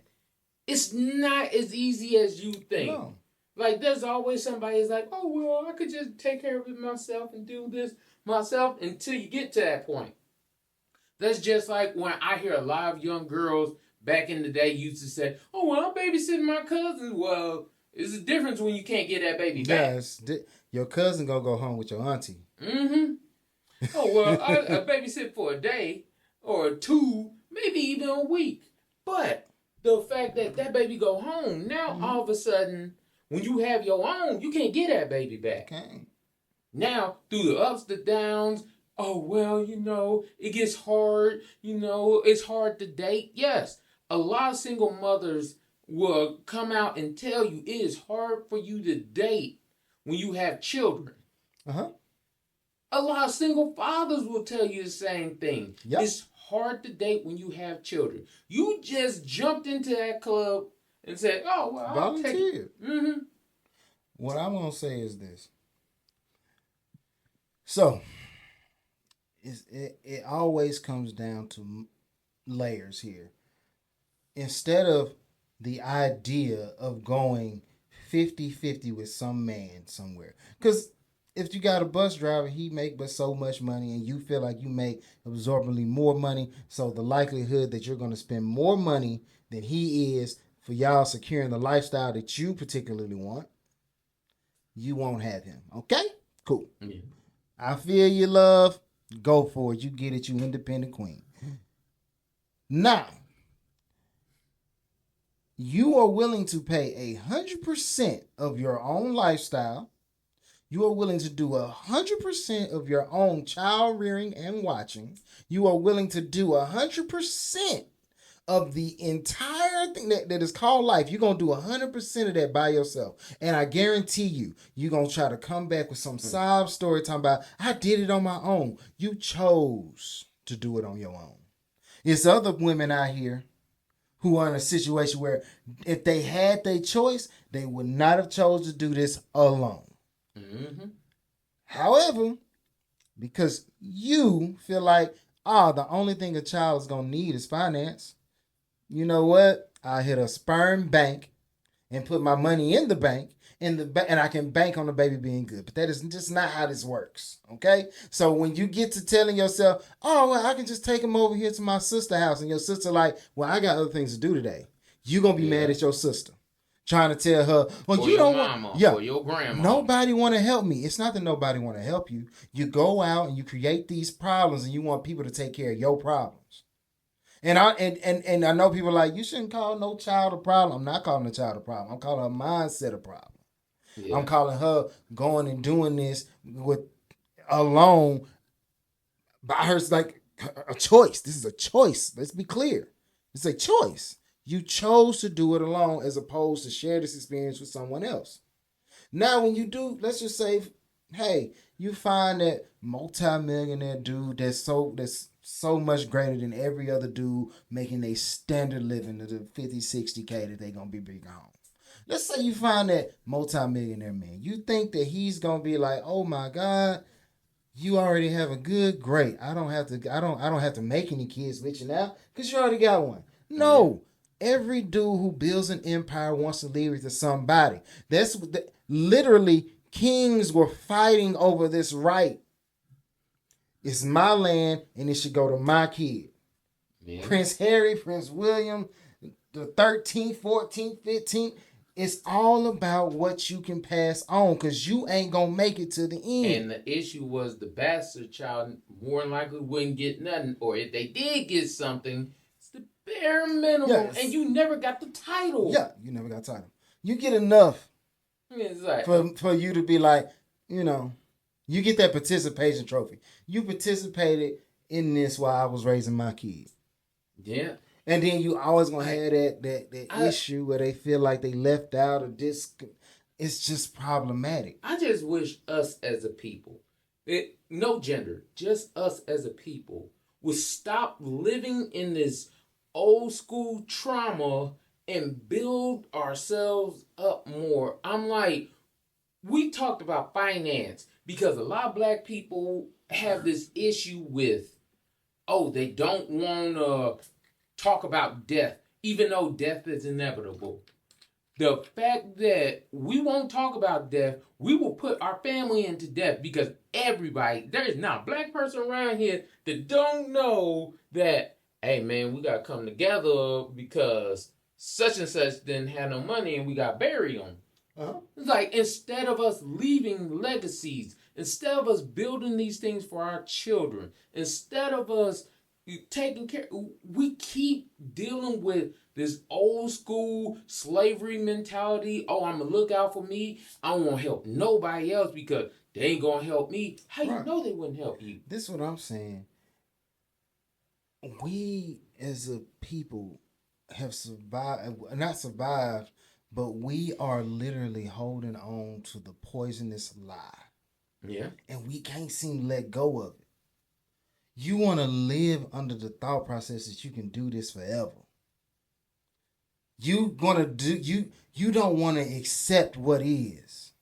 B: It's not as easy as you think. No. Like, there's always somebody who's like, oh, well, I could just take care of it myself and do this myself, until you get to that point. That's just like when I hear a lot of young girls back in the day used to say, oh, well, I'm babysitting my cousin. Well, it's a difference when you can't get that baby back.
A: Yes, your cousin gonna go home with your auntie.
B: Mm-hmm. Oh, well, I babysit for a day or two, maybe even a week. But the fact that that baby go home, now all of a sudden, when you have your own, you can't get that baby back.
A: Okay.
B: Now, through the ups, the downs, oh, well, it gets hard, it's hard to date. Yes, a lot of single mothers will come out and tell you it is hard for you to date when you have children. A lot of single fathers will tell you the same thing. Yep. It's hard to date when you have children. You just jumped into that club and said, oh, well, I'll take it. Mm-hmm.
A: What I'm going to say is this. So, it always comes down to layers here. Instead of the idea of going 50-50 with some man somewhere. Because if you got a bus driver, he make but so much money, and you feel like you make absorbently more money, so the likelihood that you're going to spend more money than he is for y'all securing the lifestyle that you particularly want, you won't have him. Okay? Cool. Yeah. I feel you, love. Go for it. You get it, you independent queen. Now, you are willing to pay 100% of your own lifestyle. You are willing to do 100% of your own child rearing and watching. You are willing to do 100% of the entire thing that is called life. You're going to do 100% of that by yourself. And I guarantee you, you're going to try to come back with some sob story talking about, I did it on my own. You chose to do it on your own. It's other women out here who are in a situation where if they had their choice, they would not have chose to do this alone. Mm-hmm. However, because you feel like, the only thing a child is going to need is finance, you know what? I hit a sperm bank and put my money in the bank, and I can bank on the baby being good. But that is just not how this works, okay? So when you get to telling yourself, well, I can just take him over here to my sister's house, and your sister like, well, I got other things to do today. You're going to be mad at your sister. Trying to tell her, well,
B: or
A: you
B: your
A: don't
B: mama,
A: want,
B: or your grandma.
A: Nobody want to help me. It's not that nobody want to help you. You go out and you create these problems, and you want people to take care of your problems. And I know people are like, you shouldn't call no child a problem. I'm not calling a child a problem. I'm calling a mindset a problem. Yeah. I'm calling her going and doing this with alone by her, like a choice. This is a choice. Let's be clear. It's a choice. You chose to do it alone as opposed to share this experience with someone else. Now, when you do, let's just say, hey, you find that multi-millionaire dude that's so much greater than every other dude making a standard living of the 50, 60K that they're going to be big on. Let's say you find that multi-millionaire man. You think that he's going to be like, oh my God, you already have a great. I don't have to make any kids with you now because you already got one. No. Every dude who builds an empire wants to leave it to somebody. Literally, kings were fighting over this right. It's my land, and it should go to my kid. Yeah. Prince Harry, Prince William, the 13th, 14th, 15th. It's all about what you can pass on, because you ain't going to make it to the end.
B: And the issue was the bastard child more than likely wouldn't get nothing. Or if they did get something, it's the bare minimum. Yes. And you never got the title.
A: Yeah, you never got the title. You get enough
B: exactly.
A: for you to be like, you get that participation trophy. You participated in this while I was raising my kid.
B: Yeah.
A: And then you always gonna have that issue where they feel like they left out or this. It's just problematic.
B: I just wish us as a people, no gender, just us as a people, would stop living in this old school trauma and build ourselves up more. I'm like, we talked about finance because a lot of black people have this issue with, they don't want to talk about death, even though death is inevitable. The fact that we won't talk about death, we will put our family into death because everybody, there is not a black person around here that don't know that, hey man, we got to come together because such and such didn't have no money and we got to bury them. Uh-huh. It's like, instead of us leaving legacies, instead of us building these things for our children, instead of us taking care, we keep dealing with this old school slavery mentality. I'm gonna look out for me. I don't want to help nobody else because they ain't gonna help me. How you know they wouldn't help you?
A: This is what I'm saying. We as a people have not survived, but we are literally holding on to the poisonous lie.
B: Yeah.
A: And we can't seem to let go of it. You want to live under the thought process that you can do this forever. You don't want to accept what is.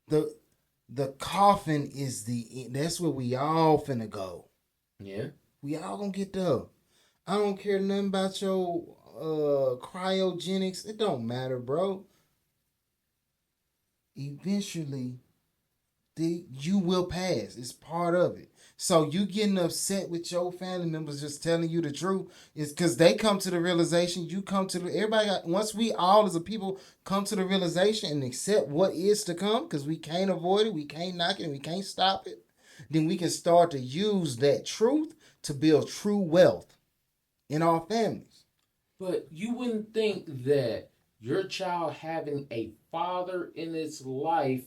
A: The coffin is that's where we all finna go.
B: Yeah.
A: We all gonna get there. I don't care nothing about your cryogenics. It don't matter, bro. Eventually, you will pass. It's part of it. So you getting upset with your family members just telling you the truth is because they come to the realization. You come to once we all as a people come to the realization and accept what is to come, because we can't avoid it, we can't knock it, and we can't stop it, then we can start to use that truth to build true wealth in our families.
B: But you wouldn't think that your child having a father in its life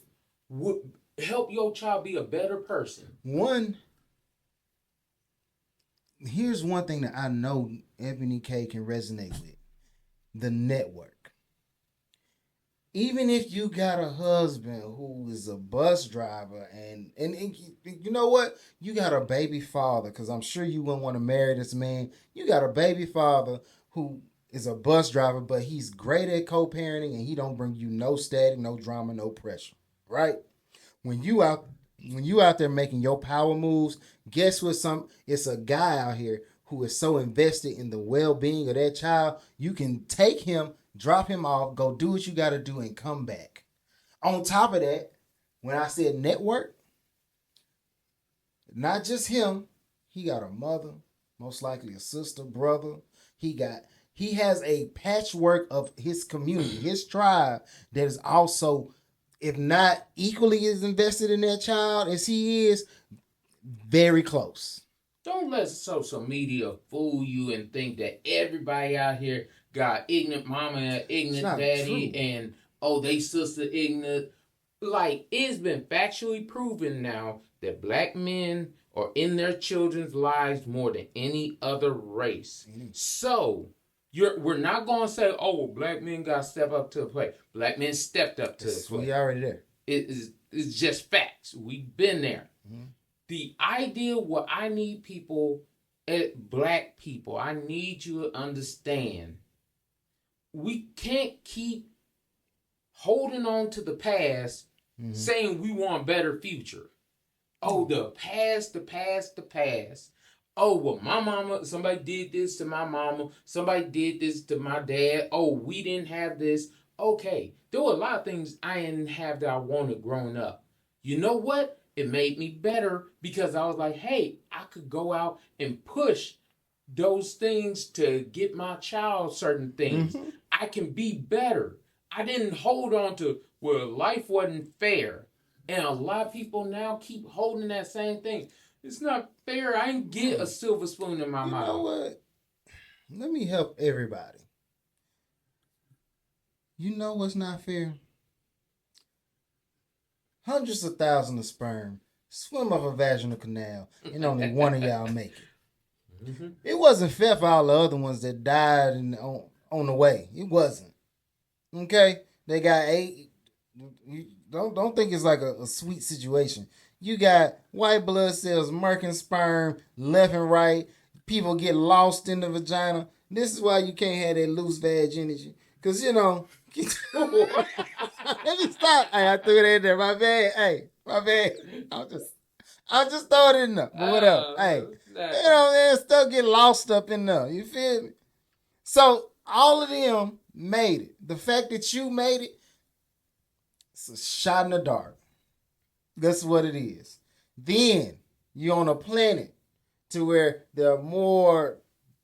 B: would help your child be a better person.
A: Here's one thing that I know Eboni K can resonate with: the network. Even if you got a husband who is a bus driver and you know what? You got a baby father, because I'm sure you wouldn't want to marry this man. You got a baby father who is a bus driver, but he's great at co-parenting and he don't bring you no static, no drama, no pressure. Right? When you out there making your power moves, guess what? It's a guy out here who is so invested in the well-being of that child. You can take him, drop him off, go do what you got to do, and come back. On top of that, when I said network, not just him, he got a mother, most likely a sister, brother. He has a patchwork of his community, his tribe, that is also, if not equally as invested in that child as he is, very close.
B: Don't let social media fool you and think that everybody out here got ignorant mama and ignorant daddy true. And they sister ignorant. Like, it's been factually proven now that black men are in their children's lives more than any other race. So we're not going to say, black men got to step up to the plate. Black men stepped up to the plate.
A: We already there.
B: It's just facts. We've been there. Mm-hmm. The idea, what I need people, black people, I need you to understand, we can't keep holding on to the past, saying we want a better future. The past. Well, my mama, somebody did this to my mama. Somebody did this to my dad. We didn't have this. Okay, there were a lot of things I didn't have that I wanted growing up. You know what? It made me better because I was like, hey, I could go out and push those things to get my child certain things. Mm-hmm. I can be better. I didn't hold on to, life wasn't fair. And a lot of people now keep holding that same thing. It's not fair. I didn't get a silver spoon in my mouth.
A: You know what? Let me help everybody. You know what's not fair? Hundreds of thousands of sperm swim up a vaginal canal and only one of y'all make it. Mm-hmm. It wasn't fair for all the other ones that died on the way. It wasn't. Okay? They got 8. Don't think it's like a sweet situation. You got white blood cells, murking sperm, left and right. People get lost in the vagina. This is why you can't have that loose vag energy. Because, let me stop. Hey, I threw it in there. My bad. Hey, my bad. I'll just throw it in there. But whatever. Hey, man, stuff get lost up in there. You feel me? So, all of them made it. The fact that you made it, it's a shot in the dark. That's what it is. Then, you're on a planet to where there are more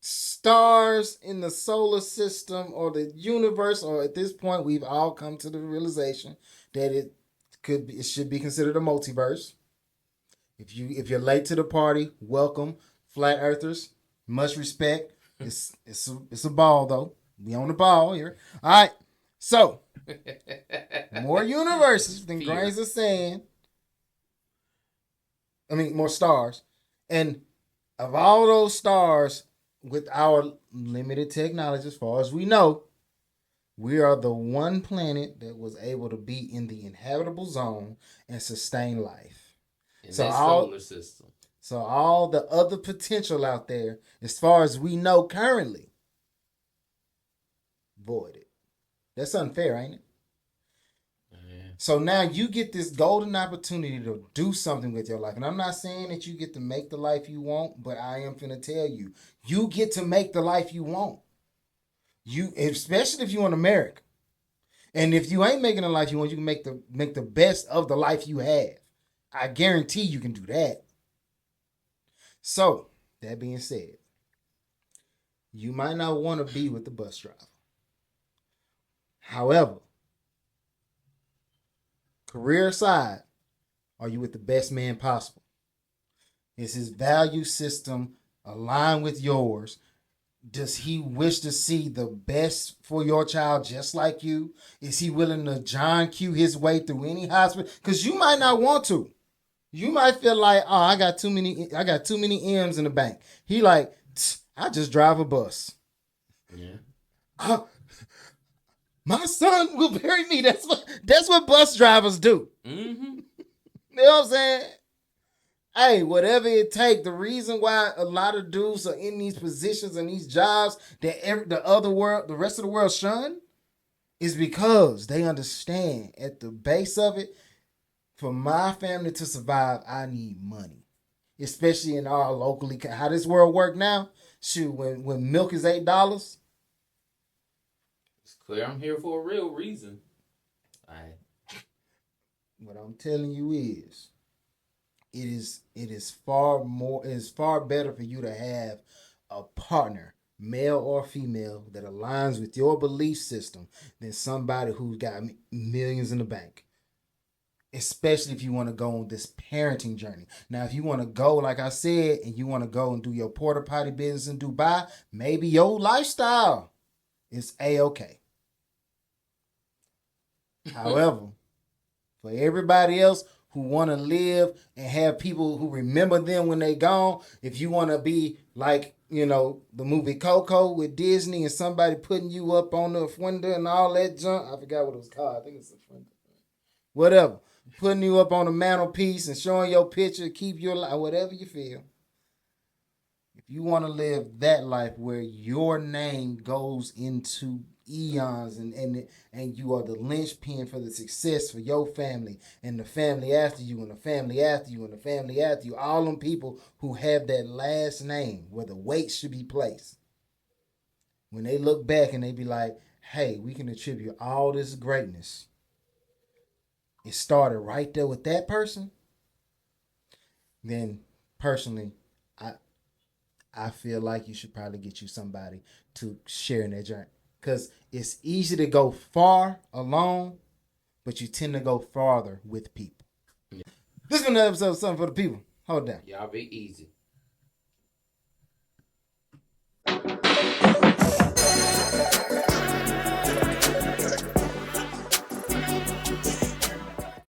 A: stars in the solar system or the universe, or at this point we've all come to the realization that it should be considered a multiverse. If you're late to the party, welcome. Flat earthers, much respect. It's a ball though. We on the ball here. All right. So more universes than grains of sand. More stars. And of all those stars, with our limited technology, as far as we know, we are the one planet that was able to be in the inhabitable zone and sustain life.
B: In that solar system.
A: So all the other potential out there, as far as we know currently, voided. That's unfair, ain't it? So now you get this golden opportunity to do something with your life. And I'm not saying that you get to make the life you want, but I am finna tell you, you get to make the life you want. Especially if you in America. And if you ain't making the life you want, you can make the best of the life you have. I guarantee you can do that. So, that being said, you might not want to be with the bus driver. However, career aside, are you with the best man possible? Is his value system aligned with yours? Does he wish to see the best for your child just like you? Is he willing to John Q his way through any hospital? Because you might not want to. You might feel like, oh, I got too many M's in the bank. He like, I just drive a bus. Yeah. My son will bury me. That's what bus drivers do. Mm-hmm. You know what I'm saying? Hey, whatever it takes. The reason why a lot of dudes are in these positions and these jobs that the rest of the world shun, is because they understand at the base of it, for my family to survive, I need money. Especially in our locally, how this world work now. Shoot, when milk is $8.
B: It's clear I'm here for a real reason.
A: What I'm telling you is, it is far better for you to have a partner, male or female, that aligns with your belief system than somebody who's got millions in the bank. Especially if you want to go on this parenting journey. Now, if you want to go, like I said, and you want to go and do your porta potty business in Dubai, maybe your lifestyle is A-okay. However, for everybody else who want to live and have people who remember them when they gone, if you want to be like, the movie Coco with Disney and somebody putting you up on the window and all that junk. I forgot what it was called. I think it's a window. Whatever. Putting you up on the mantelpiece and showing your picture, keep your life, whatever you feel. If you want to live that life where your name goes into eons and you are the linchpin for the success for your family and the family after you and the family after you and the family after you, all them people who have that last name where the weight should be placed. When they look back and they be like, hey, we can attribute all this greatness. It started right there with that person. Then personally, I feel like you should probably get you somebody to share in that journey. Because it's easy to go far alone, but you tend to go farther with people. Yeah. This is another episode of Something for the People. Hold down.
B: Y'all be easy.